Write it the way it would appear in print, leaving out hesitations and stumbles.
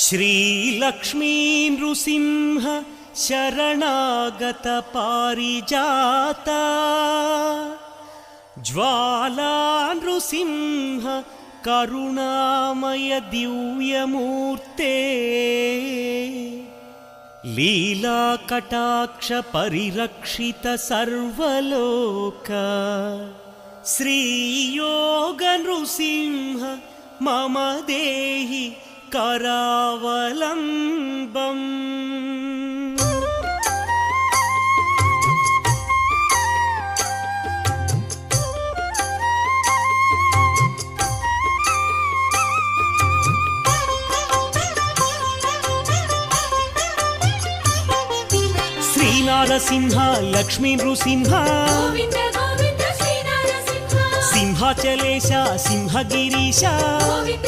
श्रीलक्ष्मी नृसिंह शरणागत पारिजाता ज्वाला नृसिंह करुणामय दिव्यमूर्ते लीला कटाक्ष परिरक्षित सर्वलोक श्रीयोग नृसिंह मम देहि करावलम्बम्। श्रीनारसिंह लक्ष्मी नृसिंह गोविंद गोविंद श्री नरसिंह सिंहाचलेश सिंहगिरीश गोविंद